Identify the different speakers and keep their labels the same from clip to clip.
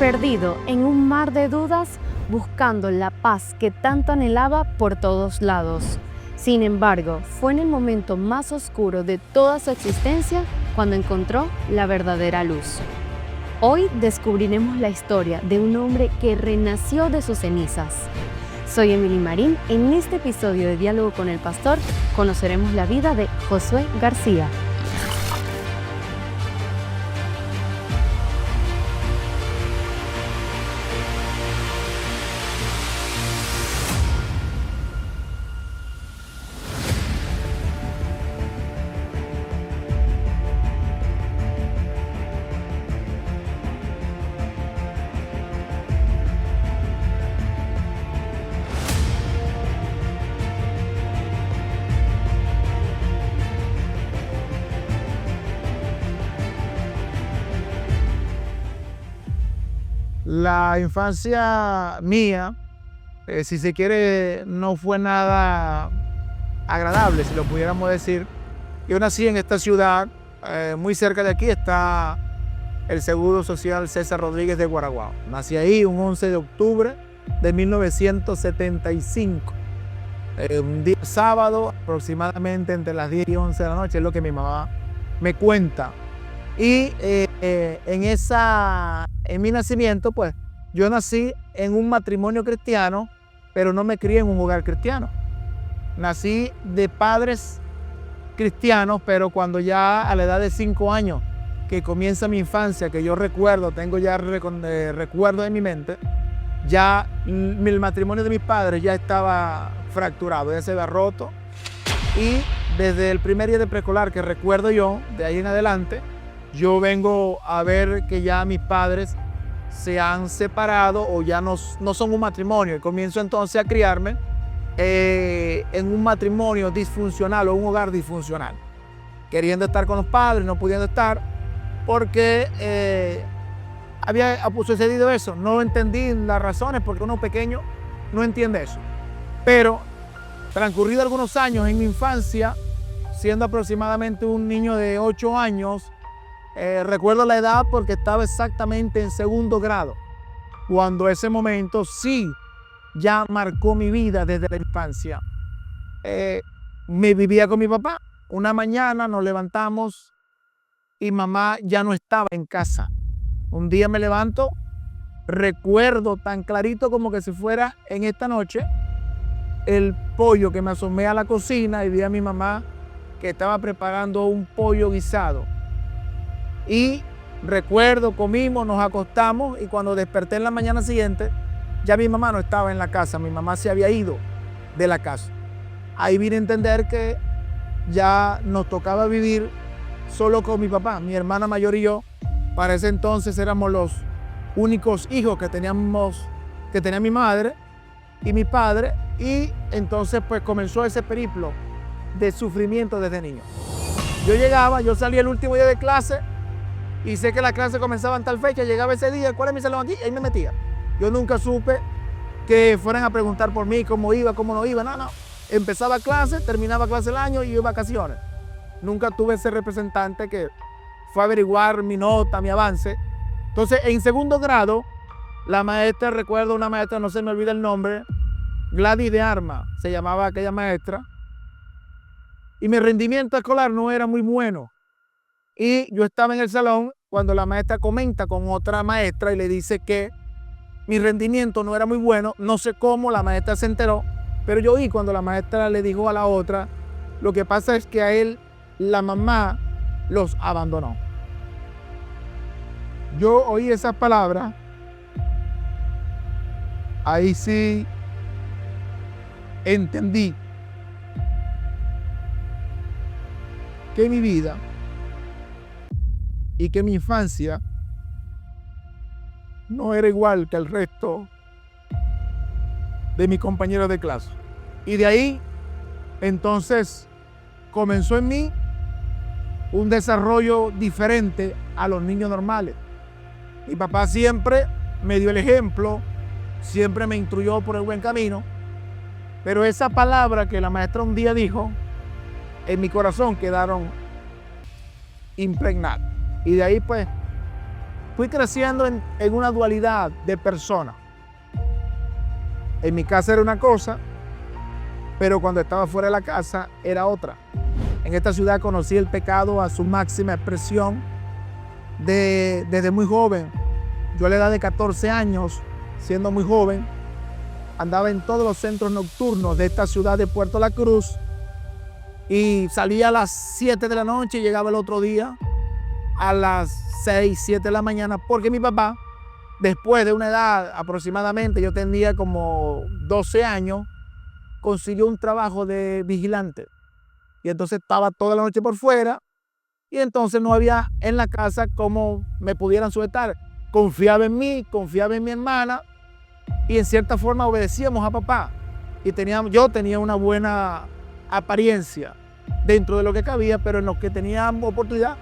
Speaker 1: perdido en un mar de dudas, buscando la paz que tanto anhelaba por todos lados. Sin embargo, fue en el momento más oscuro de toda su existencia cuando encontró la verdadera luz. Hoy descubriremos la historia de un hombre que renació de sus cenizas. Soy Emily Marín. En este episodio de Diálogo con el Pastor conoceremos la vida de Josué García.
Speaker 2: La infancia mía, si se quiere, no fue nada agradable, si lo pudiéramos decir. Yo nací en esta ciudad, muy cerca de aquí está el Seguro Social César Rodríguez de Guaraguao. Nací ahí un 11 de octubre de 1975. Un día sábado, aproximadamente entre las 10 y 11 de la noche, es lo que mi mamá me cuenta. Y en mi nacimiento, pues, yo nací en un matrimonio cristiano, pero no me crié en un hogar cristiano. Nací de padres cristianos, pero cuando ya a la edad de 5 años, que comienza mi infancia, que yo recuerdo, tengo ya recuerdo en mi mente, ya el matrimonio de mis padres ya estaba fracturado, ya se había roto. Y desde el primer día de preescolar que recuerdo yo, de ahí en adelante, yo vengo a ver que ya mis padres se han separado o ya no son un matrimonio. Y comienzo entonces a criarme en un matrimonio disfuncional o un hogar disfuncional. Queriendo estar con los padres, no pudiendo estar, porque había sucedido eso. No entendí las razones porque uno pequeño no entiende eso. Pero transcurrido algunos años en mi infancia, siendo aproximadamente un niño de 8 años, recuerdo la edad porque estaba exactamente en segundo grado, cuando ese momento sí ya marcó mi vida desde la infancia. Me vivía con mi papá. Una mañana nos levantamos y mamá ya no estaba en casa. Un día me levanto, recuerdo tan clarito como que si fuera en esta noche, el pollo que me asomé a la cocina y vi a mi mamá que estaba preparando un pollo guisado. Y recuerdo, comimos, nos acostamos y cuando desperté en la mañana siguiente, ya mi mamá no estaba en la casa, mi mamá se había ido de la casa. Ahí vine a entender que ya nos tocaba vivir solo con mi papá, mi hermana mayor y yo. Para ese entonces éramos los únicos hijos que tenía mi madre y mi padre, y entonces pues comenzó ese periplo de sufrimiento desde niño. Yo salía el último día de clase y sé que la clase comenzaba en tal fecha, llegaba ese día, ¿cuál es mi salón aquí? Y ahí me metía. Yo nunca supe que fueran a preguntar por mí, cómo iba, cómo no iba, no. Empezaba clase, terminaba clase el año y iba a vacaciones. Nunca tuve ese representante que fue a averiguar mi nota, mi avance. Entonces, en segundo grado, la maestra, recuerdo una maestra, no se me olvida el nombre, Gladys de Arma, se llamaba aquella maestra, y mi rendimiento escolar no era muy bueno. Y yo estaba en el salón cuando la maestra comenta con otra maestra y le dice que mi rendimiento no era muy bueno. No sé cómo la maestra se enteró, pero yo oí cuando la maestra le dijo a la otra, lo que pasa es que a él, la mamá, los abandonó. Yo oí esas palabras, ahí sí entendí que mi vida y que mi infancia no era igual que el resto de mis compañeros de clase. Y de ahí, entonces, comenzó en mí un desarrollo diferente a los niños normales. Mi papá siempre me dio el ejemplo, siempre me instruyó por el buen camino, pero esa palabra que la maestra un día dijo, en mi corazón quedaron impregnadas. Y de ahí pues fui creciendo en una dualidad de persona. En mi casa era una cosa, pero cuando estaba fuera de la casa era otra. En esta ciudad conocí el pecado a su máxima expresión desde muy joven. Yo a la edad de 14 años, siendo muy joven, andaba en todos los centros nocturnos de esta ciudad de Puerto La Cruz y salía a las 7 de la noche y llegaba el otro día a las 6, 7 de la mañana, porque mi papá, después de una edad aproximadamente, yo tenía como 12 años, consiguió un trabajo de vigilante. Y entonces estaba toda la noche por fuera y entonces no había en la casa cómo me pudieran sujetar. Confiaba en mí, confiaba en mi hermana y en cierta forma obedecíamos a papá. Y yo tenía una buena apariencia dentro de lo que cabía, pero en lo que tenía oportunidad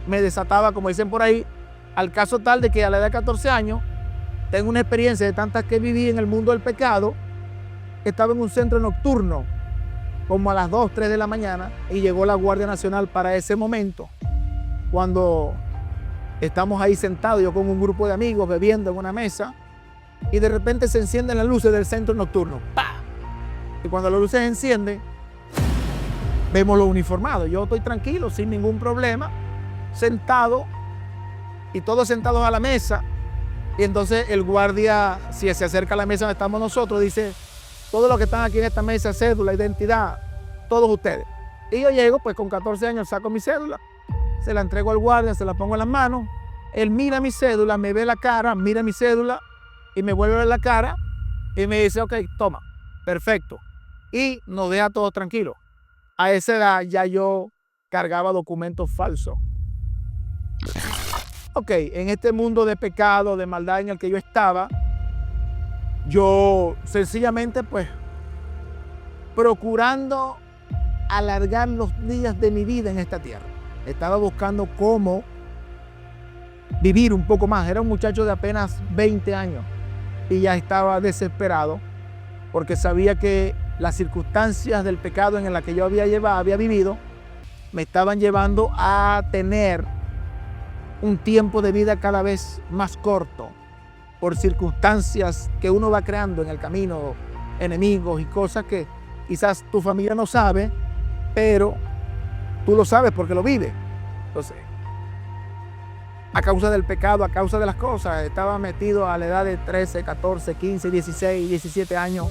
Speaker 2: me desataba, como dicen por ahí, al caso tal de que a la edad de 14 años tengo una experiencia de tantas que viví en el mundo del pecado. Estaba en un centro nocturno como a las 2, 3 de la mañana y llegó la Guardia Nacional para ese momento, cuando estamos ahí sentados, yo con un grupo de amigos bebiendo en una mesa y de repente se encienden las luces del centro nocturno. ¡Pah! Y cuando las luces se encienden, vemos los uniformados. Yo estoy tranquilo, sin ningún problema, sentado y todos sentados a la mesa. Y entonces el guardia, si se acerca a la mesa donde estamos nosotros, dice: todos los que están aquí en esta mesa, cédula, identidad, todos ustedes. Y yo llego, pues con 14 años saco mi cédula, se la entrego al guardia, se la pongo en las manos. Él mira mi cédula, me ve la cara, mira mi cédula y me vuelve a ver la cara y me dice: ok, toma, perfecto. Y nos deja todos tranquilos. A esa edad ya yo cargaba documentos falsos. Ok, en este mundo de pecado, de maldad en el que yo estaba, yo sencillamente pues procurando alargar los días de mi vida en esta tierra. Estaba buscando cómo vivir un poco más. Era un muchacho de apenas 20 años y ya estaba desesperado porque sabía que las circunstancias del pecado en las que yo había vivido me estaban llevando a tener un tiempo de vida cada vez más corto por circunstancias que uno va creando en el camino, enemigos y cosas que quizás tu familia no sabe, pero tú lo sabes porque lo vives. Entonces, a causa del pecado, a causa de las cosas, estaba metido a la edad de 13, 14, 15, 16, 17 años.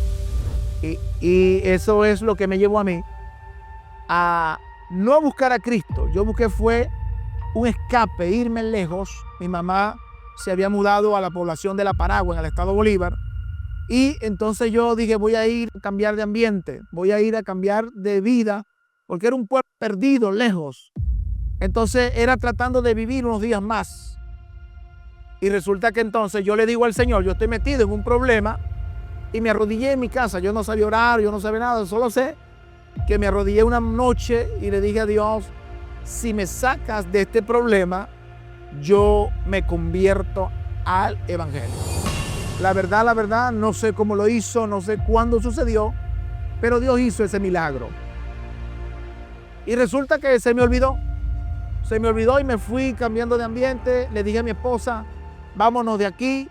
Speaker 2: Y eso es lo que me llevó a mí a no buscar a Cristo. Yo busqué fue un escape, irme lejos. Mi mamá se había mudado a la población de La Paragua, en el estado Bolívar. Y entonces yo dije, voy a ir a cambiar de ambiente, voy a ir a cambiar de vida, porque era un pueblo perdido, lejos. Entonces era tratando de vivir unos días más. Y resulta que entonces yo le digo al Señor, yo estoy metido en un problema y me arrodillé en mi casa. Yo no sabía orar, yo no sabía nada, solo sé que me arrodillé una noche y le dije a Dios, si me sacas de este problema, yo me convierto al Evangelio. La verdad, no sé cómo lo hizo, no sé cuándo sucedió, pero Dios hizo ese milagro. Y resulta que se me olvidó y me fui cambiando de ambiente. Le dije a mi esposa, vámonos de aquí,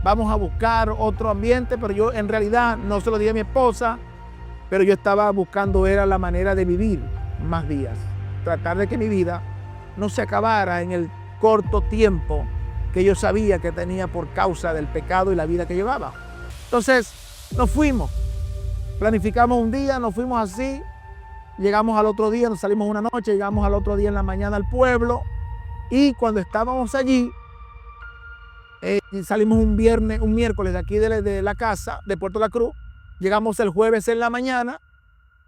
Speaker 2: vamos a buscar otro ambiente, pero yo en realidad no se lo dije a mi esposa, pero yo estaba buscando era la manera de vivir más días, tratar de que mi vida no se acabara en el corto tiempo que yo sabía que tenía por causa del pecado y la vida que llevaba. Entonces nos fuimos, planificamos un día, nos fuimos así, llegamos al otro día, nos salimos una noche, llegamos al otro día en la mañana al pueblo y cuando estábamos allí, salimos un miércoles de aquí de la casa de Puerto La Cruz, llegamos el jueves en la mañana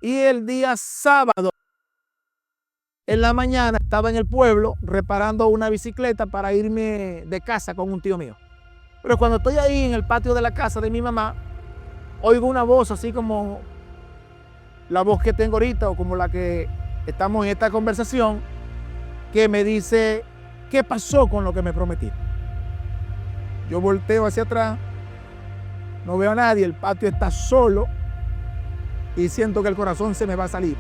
Speaker 2: y el día sábado en la mañana estaba en el pueblo reparando una bicicleta para irme de casa con un tío mío. Pero cuando estoy ahí en el patio de la casa de mi mamá, oigo una voz así como la voz que tengo ahorita o como la que estamos en esta conversación, que me dice, ¿qué pasó con lo que me prometí? Yo volteo hacia atrás, no veo a nadie, el patio está solo y siento que el corazón se me va a salir.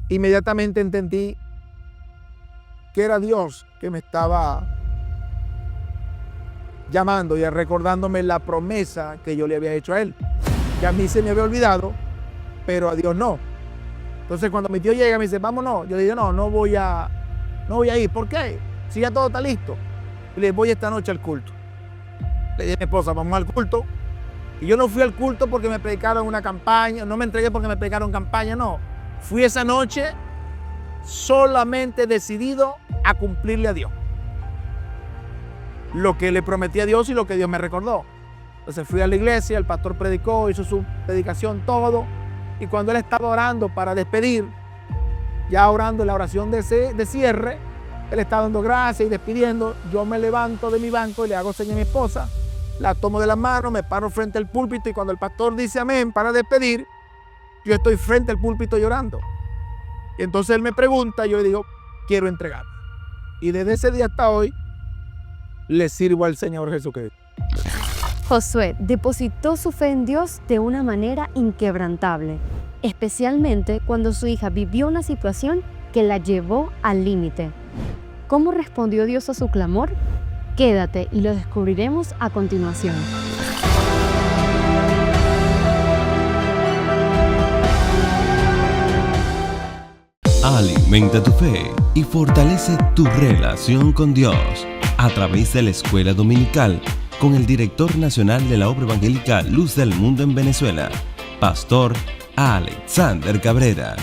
Speaker 2: Inmediatamente entendí que era Dios que me estaba llamando y recordándome la promesa que yo le había hecho a él. Que a mí se me había olvidado, pero a Dios no. Entonces cuando mi tío llega y me dice, vámonos, yo le digo, no voy a ir. ¿Por qué? Si ya todo está listo. Y le digo, voy esta noche al culto. Le dije a mi esposa, vamos al culto. Y yo no fui al culto porque me predicaron una campaña, no me entregué porque me predicaron campaña, no. Fui esa noche solamente decidido a cumplirle a Dios lo que le prometí a Dios y lo que Dios me recordó. Entonces fui a la iglesia, el pastor predicó, hizo su predicación, todo. Y cuando él estaba orando para despedir, ya orando en la oración de cierre, él estaba dando gracias y despidiendo. Yo me levanto de mi banco y le hago señas a mi esposa, la tomo de la mano, me paro frente al púlpito y cuando el pastor dice amén para despedir, yo estoy frente al púlpito llorando. Y entonces él me pregunta, yo le digo, quiero entregarme. Y desde ese día hasta hoy, le sirvo al Señor Jesucristo.
Speaker 1: Josué depositó su fe en Dios de una manera inquebrantable, especialmente cuando su hija vivió una situación que la llevó al límite. ¿Cómo respondió Dios a su clamor? Quédate y lo descubriremos a continuación.
Speaker 3: Alimenta tu fe y fortalece tu relación con Dios a través de la Escuela Dominical con el director nacional de la obra evangélica Luz del Mundo en Venezuela, Pastor Alexander Cabrera.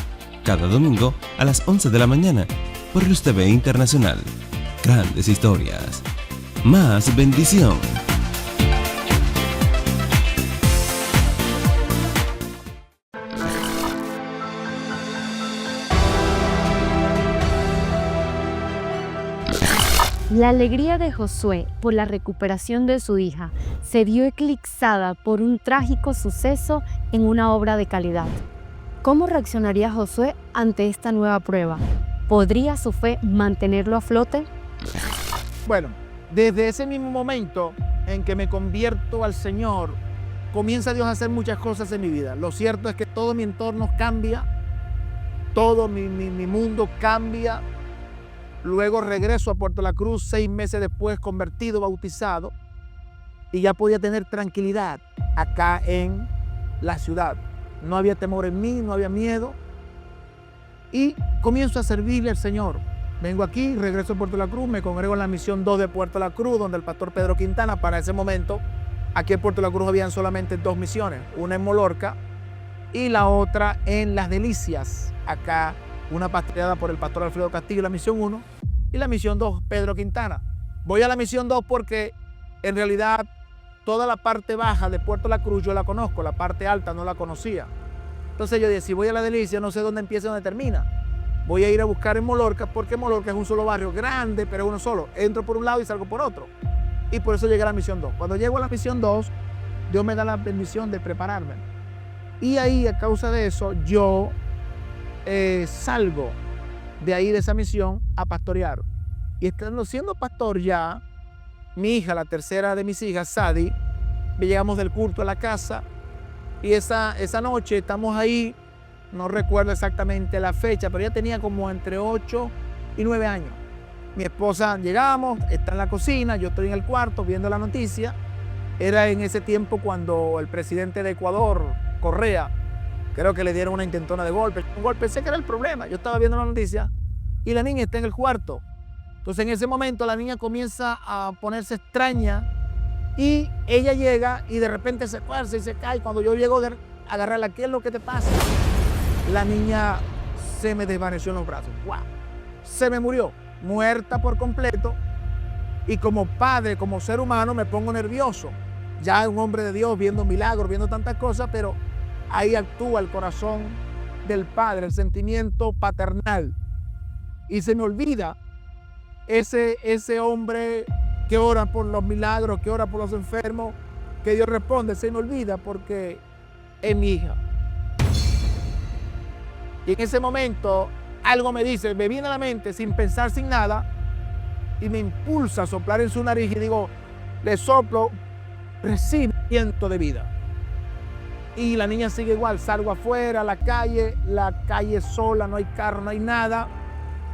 Speaker 3: Cada domingo a las 11 de la mañana por Luz TV Internacional. Grandes historias, más bendición.
Speaker 1: La alegría de Josué por la recuperación de su hija se vio eclipsada por un trágico suceso en una obra de calidad. ¿Cómo reaccionaría Josué ante esta nueva prueba? ¿Podría su fe mantenerlo a flote?
Speaker 2: Bueno, desde ese mismo momento en que me convierto al Señor, comienza Dios a hacer muchas cosas en mi vida. Lo cierto es que todo mi entorno cambia, todo mi mundo cambia. Luego regreso a Puerto La Cruz 6 meses después, convertido, bautizado, y ya podía tener tranquilidad acá en la ciudad. No había temor en mí, no había miedo. Y comienzo a servirle al Señor. Vengo aquí, regreso a Puerto La Cruz, me congrego en la misión 2 de Puerto La Cruz, donde el pastor Pedro Quintana, para ese momento, aquí en Puerto La Cruz habían solamente 2 misiones, una en Molorca y la otra en Las Delicias, acá una pastoreada por el pastor Alfredo Castillo, la misión 1, y la misión 2, Pedro Quintana. Voy a la misión 2 porque en realidad toda la parte baja de Puerto La Cruz yo la conozco, la parte alta no la conocía. Entonces yo dije, si voy a La Delicia no sé dónde empieza y dónde termina. Voy a ir a buscar en Molorca porque Molorca es un solo barrio grande, pero uno solo. Entro por un lado y salgo por otro. Y por eso llegué a la misión 2. Cuando llego a la misión 2, Dios me da la bendición de prepararme. Y ahí, a causa de eso, yo salgo de ahí de esa misión a pastorear. Y estando siendo pastor ya, mi hija, la tercera de mis hijas, Sadi, llegamos del culto a la casa y esa noche estamos ahí, no recuerdo exactamente la fecha, pero ella tenía como entre 8 y 9 años. Mi esposa, llegamos, está en la cocina, yo estoy en el cuarto viendo la noticia. Era en ese tiempo cuando el presidente de Ecuador, Correa, creo que le dieron una intentona de golpe. Un golpe, pensé que era el problema. Yo estaba viendo la noticia y la niña está en el cuarto. Entonces en ese momento la niña comienza a ponerse extraña y ella llega y de repente se fuerza y se cae. Cuando yo llego a agarrarla, ¿qué es lo que te pasa? La niña se me desvaneció en los brazos. ¡Wow! Se me murió, muerta por completo. Y como padre, como ser humano, me pongo nervioso. Ya un hombre de Dios viendo milagros, viendo tantas cosas, pero ahí actúa el corazón del padre, el sentimiento paternal. Y se me olvida ese hombre que ora por los milagros, que ora por los enfermos, que Dios responde. Se me olvida porque es mi hija. Y en ese momento algo me dice, me viene a la mente sin pensar, sin nada, y me impulsa a soplar en su nariz y digo, le soplo, recibe viento de vida. Y la niña sigue igual, salgo afuera a la calle sola, no hay carro, no hay nada.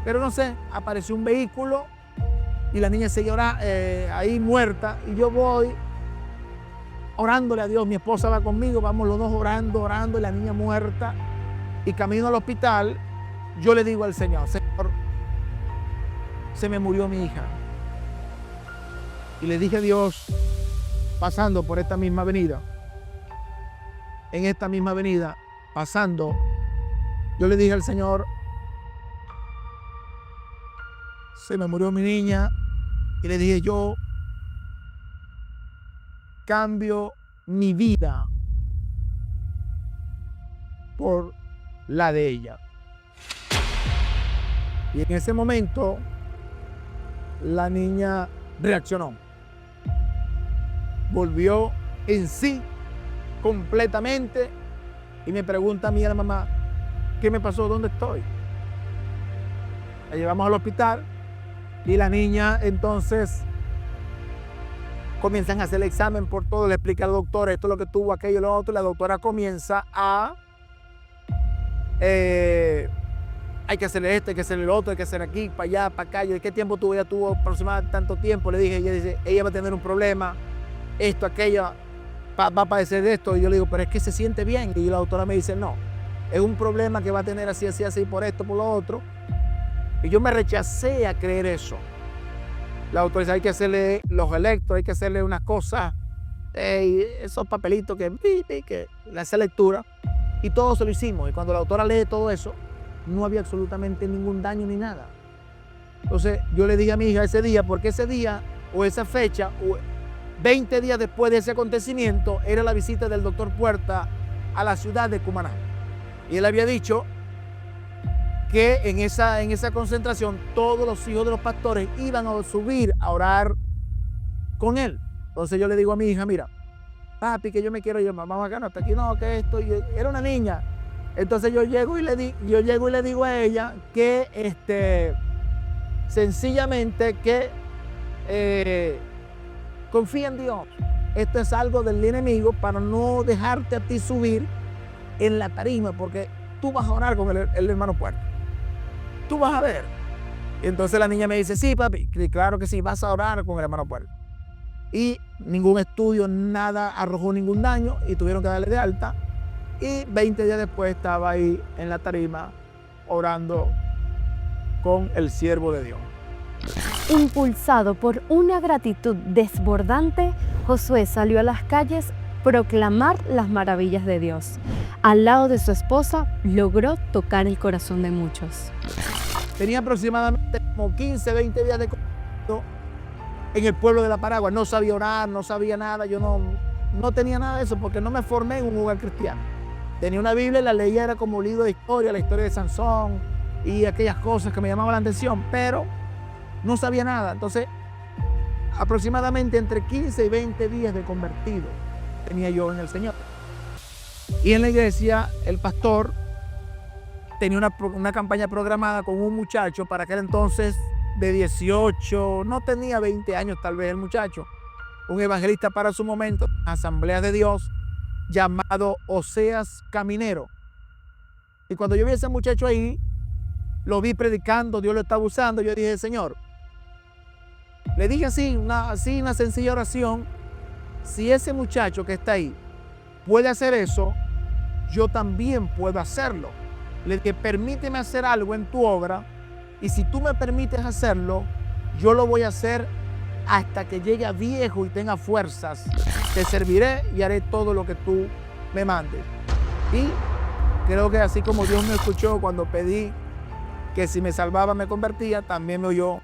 Speaker 2: Pero no sé, apareció un vehículo y la niña seguía ahí muerta, y yo voy orándole a Dios. Mi esposa va conmigo, vamos los dos orando, y la niña muerta. Y camino al hospital, yo le digo al Señor, Señor, se me murió mi hija. Y le dije a Dios, pasando por esta misma avenida, en esta misma avenida, pasando, yo le dije al Señor, se me murió mi niña. Y le dije, yo cambio mi vida por la de ella. Y en ese momento la niña reaccionó, volvió en sí completamente y me pregunta a mí, a la mamá, ¿qué me pasó? ¿Dónde estoy? La llevamos al hospital y la niña entonces comienzan a hacer el examen por todo, le explica al doctor esto es lo que tuvo, aquello, lo otro, y la doctora comienza a hay que hacerle esto, hay que hacerle lo otro, hay que hacer aquí, para allá, para acá. Yo, ¿qué tiempo tuvo? Ella tuvo aproximadamente tanto tiempo. Le dije, ella dice, ella va a tener un problema, esto, aquello, va a padecer de esto. Y yo le digo, pero es que se siente bien. Y la doctora me dice, no, es un problema que va a tener así, así, así, por esto, por lo otro. Y yo me rechacé a creer eso. La doctora dice, hay que hacerle los electros, hay que hacerle unas cosas, esos papelitos que le hace lectura. Y todo se lo hicimos. Y cuando la doctora lee todo eso, no había absolutamente ningún daño ni nada. Entonces yo le dije a mi hija ese día, porque ese día o esa fecha, 20 días después de ese acontecimiento, era la visita del doctor Puerta a la ciudad de Cumaná. Y él había dicho que en esa concentración todos los hijos de los pastores iban a subir a orar con él. Entonces yo le digo a mi hija, mira, papi, que yo me quiero ir, mamá, acá no, hasta aquí no, que esto, era una niña. Entonces yo llego y le digo a ella que sencillamente que confía en Dios. Esto es algo del enemigo para no dejarte a ti subir en la tarima, porque tú vas a orar con el hermano Puerta. Tú vas a ver. Y entonces la niña me dice, sí, papi, claro que sí, vas a orar con el hermano Puerta. Y ningún estudio, nada arrojó ningún daño y tuvieron que darle de alta. Y 20 días después estaba ahí en la tarima orando con el siervo de Dios.
Speaker 1: Impulsado por una gratitud desbordante, Josué salió a las calles a proclamar las maravillas de Dios. Al lado de su esposa, logró tocar el corazón de muchos.
Speaker 2: Tenía aproximadamente como 15, 20 días de convertido en el pueblo de La Paragua. No sabía orar, no sabía nada. Yo no tenía nada de eso porque no me formé en un lugar cristiano. Tenía una Biblia y la leía, era como libro de historia, la historia de Sansón y aquellas cosas que me llamaban la atención, pero no sabía nada. Entonces, aproximadamente entre 15 y 20 días de convertido tenía yo en el Señor. Y en la iglesia, el pastor tenía una campaña programada con un muchacho para aquel entonces de 18, no tenía 20 años tal vez el muchacho, un evangelista para su momento, Asamblea de Dios, llamado Oseas Caminero. Y cuando yo vi a ese muchacho ahí, lo vi predicando, Dios lo estaba usando, yo dije, Señor, le dije así una sencilla oración, si ese muchacho que está ahí puede hacer eso, yo también puedo hacerlo. Le dije, permíteme hacer algo en tu obra, y si tú me permites hacerlo, yo lo voy a hacer hasta que llegue a viejo y tenga fuerzas. Te serviré y haré todo lo que tú me mandes. Y creo que así como Dios me escuchó cuando pedí que si me salvaba me convertía, también me oyó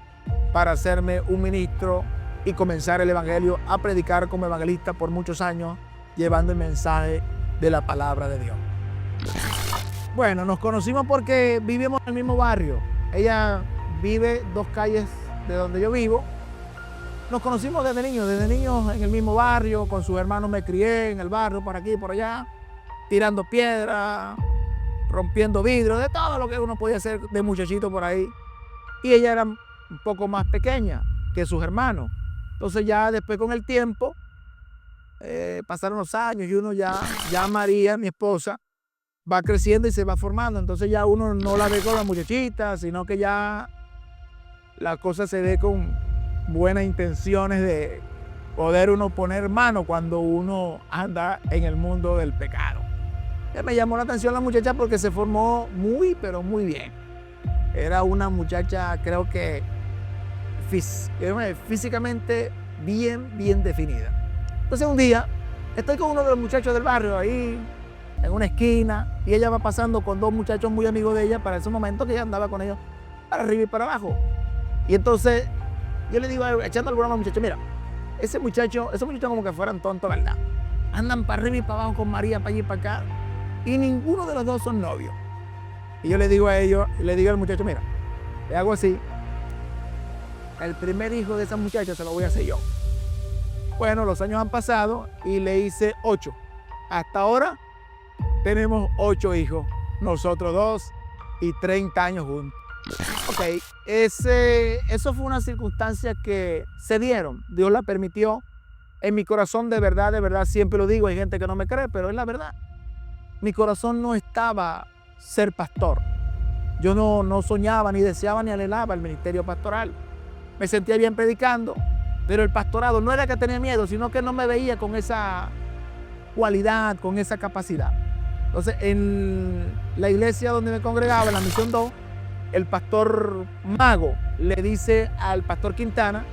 Speaker 2: para hacerme un ministro y comenzar el evangelio, a predicar como evangelista por muchos años, llevando el mensaje de la palabra de Dios. Bueno, nos conocimos porque vivimos en el mismo barrio. Ella vive 2 calles de donde yo vivo. Nos conocimos desde niños en el mismo barrio, con sus hermanos me crié en el barrio, por aquí y por allá, tirando piedras, rompiendo vidrios, de todo lo que uno podía hacer de muchachito por ahí. Y ella era un poco más pequeña que sus hermanos. Entonces ya después con el tiempo, pasaron los años y uno ya María, mi esposa, va creciendo y se va formando. Entonces ya uno no la ve con la muchachita, sino que ya la cosa se dé con buenas intenciones de poder uno poner mano cuando uno anda en el mundo del pecado. Me llamó la atención la muchacha porque se formó muy, pero muy bien. Era una muchacha, creo que físicamente bien definida. Entonces un día estoy con uno de los muchachos del barrio ahí en una esquina y ella va pasando con dos muchachos muy amigos de ella para ese momento que ella andaba con ellos para arriba y para abajo. Y entonces yo le digo, echando al broma a los muchachos, mira, esos muchachos como que fueran tontos, ¿verdad? Andan para arriba y para abajo con María, para allí y para acá, y ninguno de los dos son novios. Y yo le digo a ellos, le digo al muchacho, mira, le hago así, el primer hijo de esa muchacha se lo voy a hacer yo. Bueno, los años han pasado y le hice 8. Hasta ahora tenemos 8 hijos, nosotros 2 y 30 años juntos. Ok, eso fue una circunstancia que se dieron, Dios la permitió. En mi corazón de verdad, siempre lo digo, hay gente que no me cree, pero es la verdad. Mi corazón no estaba ser pastor. Yo no soñaba, ni deseaba, ni anhelaba el ministerio pastoral. Me sentía bien predicando, pero el pastorado no era que tenía miedo, sino que no me veía con esa cualidad, con esa capacidad. Entonces, en la iglesia donde me congregaba, en la Misión 2, el pastor Mago le dice al pastor Quintana,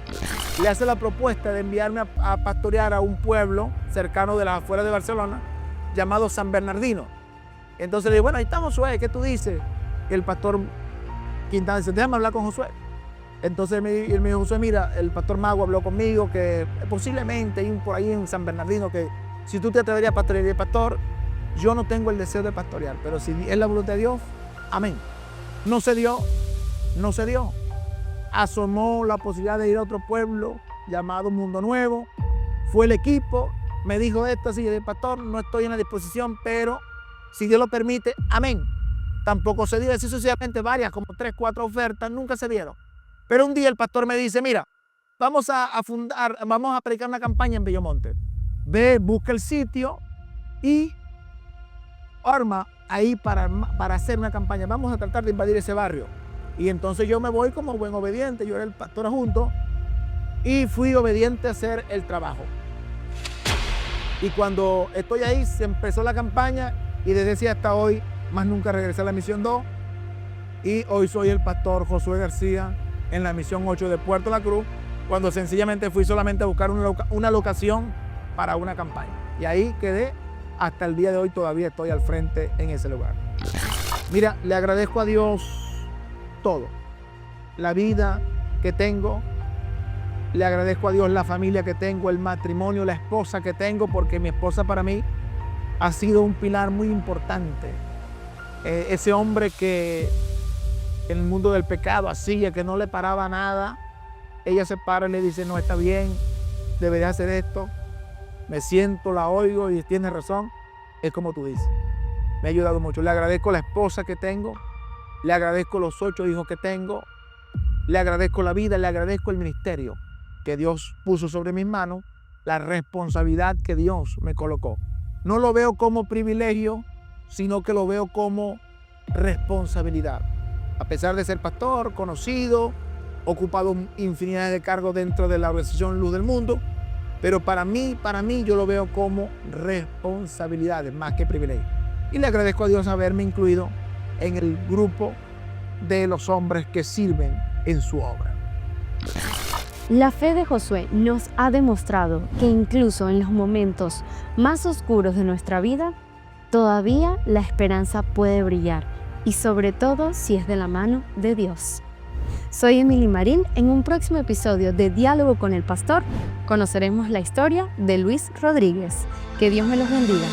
Speaker 2: le hace la propuesta de enviarme a pastorear a un pueblo cercano de las afueras de Barcelona, llamado San Bernardino. Entonces le digo, bueno, ahí estamos, Josué, ¿qué tú dices? Y el pastor Quintana dice, déjame hablar con Josué. Entonces él me dijo, Josué, mira, el pastor Mago habló conmigo que posiblemente hay por ahí en San Bernardino que si tú te atreverías a pastorear, el pastor, yo no tengo el deseo de pastorear, pero si es la voluntad de Dios, amén. No se dio. Asomó la posibilidad de ir a otro pueblo llamado Mundo Nuevo. Fue el equipo, me dijo esto así, el pastor, no estoy en la disposición, pero si Dios lo permite, amén. Tampoco se dio, así sucesivamente varias, como 3, 4 ofertas, nunca se dieron. Pero un día el pastor me dice, mira, vamos a predicar una campaña en Bellomonte. Ve, busca el sitio y arma ahí para hacer una campaña. Vamos a tratar de invadir ese barrio. Y entonces yo me voy como buen obediente, yo era el pastor adjunto y fui obediente a hacer el trabajo. Y cuando estoy ahí se empezó la campaña y desde ese hasta hoy más nunca regresé a la Misión 2 y hoy soy el pastor Josué García en la Misión 8 de Puerto La Cruz, cuando sencillamente fui solamente a buscar una locación para una campaña. Y ahí quedé. Hasta el día de hoy todavía estoy al frente en ese lugar. Mira, le agradezco a Dios todo. La vida que tengo, le agradezco a Dios la familia que tengo, el matrimonio, la esposa que tengo, porque mi esposa para mí ha sido un pilar muy importante. Ese hombre que en el mundo del pecado hacía, que no le paraba nada, ella se para y le dice, no, está bien, debería hacer esto. Me siento, la oigo y tiene razón. Es como tú dices. Me ha ayudado mucho. Le agradezco a la esposa que tengo. Le agradezco los 8 hijos que tengo. Le agradezco la vida. Le agradezco el ministerio que Dios puso sobre mis manos. La responsabilidad que Dios me colocó. No lo veo como privilegio, sino que lo veo como responsabilidad. A pesar de ser pastor, conocido, ocupado infinidad de cargos dentro de la organización Luz del Mundo, pero para mí yo lo veo como responsabilidades más que privilegio. Y le agradezco a Dios haberme incluido en el grupo de los hombres que sirven en su obra.
Speaker 1: La fe de Josué nos ha demostrado que incluso en los momentos más oscuros de nuestra vida, todavía la esperanza puede brillar, y sobre todo si es de la mano de Dios. Soy Emily Marín. En un próximo episodio de Diálogo con el Pastor conoceremos la historia de Luis Rodríguez. Que Dios me los bendiga.